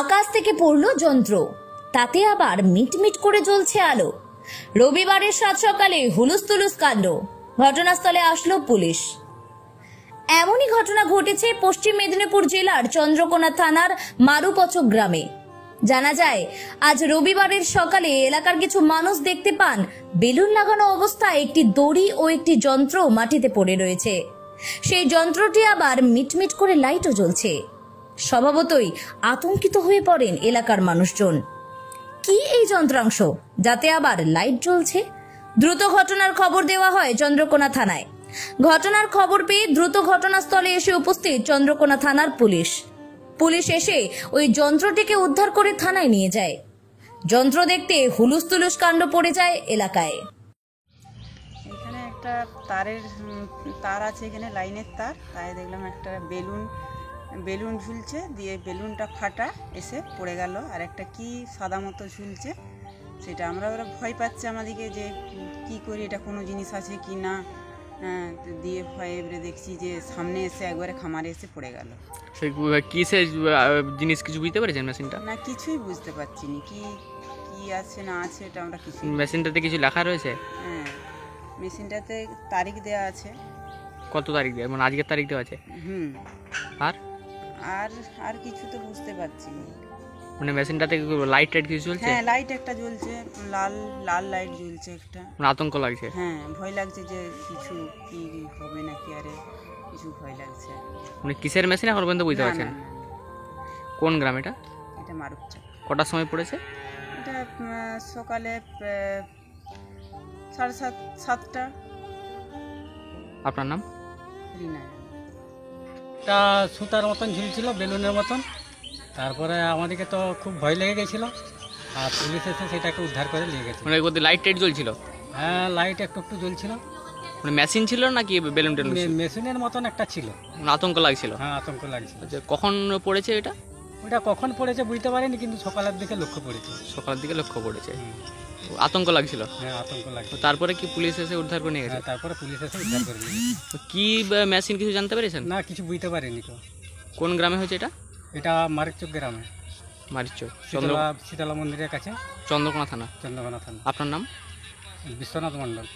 আকাশ থেকে পড়লো যন্ত্র, তাতে আবার মিটমিট করে জ্বলছে আলো। রবিবারের সাত সকালে হুলুস্থুলুস কাণ্ড, ঘটনাস্থলে আসলো পুলিশ। এমনই ঘটনা ঘটেছে পশ্চিম মেদিনীপুর জেলার চন্দ্রকোনা থানার মারুপচক গ্রামে। জানা যায়, আজ রবিবারের সকালে এলাকার কিছু মানুষ দেখতে পান বেলুন লাগানো অবস্থায় একটি দড়ি ও একটি যন্ত্র মাটিতে পড়ে রয়েছে। সেই যন্ত্রটি আবার মিটমিট করে লাইটও জ্বলছে। স্বভাবতই আতঙ্কিত হয়ে পড়েন এলাকার মানুষজন। কি এই যন্ত্রাংশ যাতে আবার লাইট জ্বলছে? দ্রুত ঘটনার খবর দেওয়া হয় চন্দ্রকোনা থানায়। ঘটনার খবর পেয়ে দ্রুত ঘটনাস্থলে এসে উপস্থিত চন্দ্রকোনা থানার পুলিশ। পুলিশ এসে ওই যন্ত্রটিকে উদ্ধার করে থানায় নিয়ে যায়। যন্ত্র দেখতে হুলুস্থুলুস কাণ্ড পড়ে যায় এলাকায়। এখানে একটা তার আছে, এখানে লাইনের তার, তাই দেখলাম একটা বেলুন ঝুলছে, দিয়ে বেলুনটা ফাটা এসে পড়ে গেল। আর একটা কি সাদা মতো ঝুলছে, সেটা ওরা ভয় পাচ্ছে আমাদেরকে যে কি করি, এটা কোনো জিনিস আছে কি না। দিয়ে ভয়ে এবারে দেখছি যে সামনে এসে একবারে খামারে এসে পড়ে গেল। সেই কিসের জিনিস কিছু বুঝতে পেরেছেন মেশিনটা? না, কিছুই বুঝতে পারছি না কি আছে না আছে, এটা আমরা কিছু। মেশিনটাতে কিছু লেখা রয়েছে? হ্যাঁ, মেশিনটাতে তারিখ দেওয়া আছে। কত তারিখ দেওয়া, মানে আজকের তারিখ দেওয়া আছে? আর আর কিছু তো বুঝতে পারছি না। মানে মেশিনটাতে লাইট কিছু জ্বলছে? হ্যাঁ, লাইট একটা জ্বলছে, লাল লাইট জ্বলছে একটা। মানে আতঙ্ক লাগছে? হ্যাঁ, ভয় লাগছে যে কিছু কি হবে নাকি, আরে কিছু ভয় লাগছে। মানে কিসের মেশিন এখন পর্যন্ত বুঝতে পারছেন? কোন গ্রাম এটা? এটা মারুপচক। কটার সময় পড়েছে এটা? সকালে 7:30। আপনার নাম? রিনা। একটা সুতার মতন ঝুলছিল, বেলুনের মতন। তারপরে আমাদেরকে তো খুব ভয় লেগে গেছিলো, আর পুলিশ এসে সেটাকে উদ্ধার করে নিয়ে গেছে। মানে ওদের লাইট জ্বলছিল? হ্যাঁ, লাইট একটু জ্বলছিল। মানে মেশিন ছিল নাকি বেলুন টেলুন? মেশিনের মতন একটা ছিল। মানে আতঙ্ক লাগছিল? হ্যাঁ, আতঙ্ক লাগছিল। কখন পড়েছে এটা? ওটা কখন পড়েছে বুঝতে পারিনি, কিন্তু সকালের দিকে লক্ষ্য পড়েছে। সকালের দিকে লক্ষ্য পড়েছে। আতঙ্ক লাগছিল? হ্যাঁ, আতঙ্ক লাগছিল। তারপরে কি পুলিশ এসে উদ্ধার করে নিয়ে গেছে? তারপরে পুলিশ এসে উদ্ধার করে নিয়ে গেছে। কি মেশিন কিছু জানতে পেরেছেন? না, কিছু বুঝতে পারিনি। কোন গ্রামে হয়েছে এটা? এটা মারুপচক গ্রামে, মারুপচক শীতলা মন্দিরের কাছে, চন্দ্রকোনা থানা। চন্দ্রকোনা থানা। আপনার নাম? বিশ্বনাথ মণ্ডল।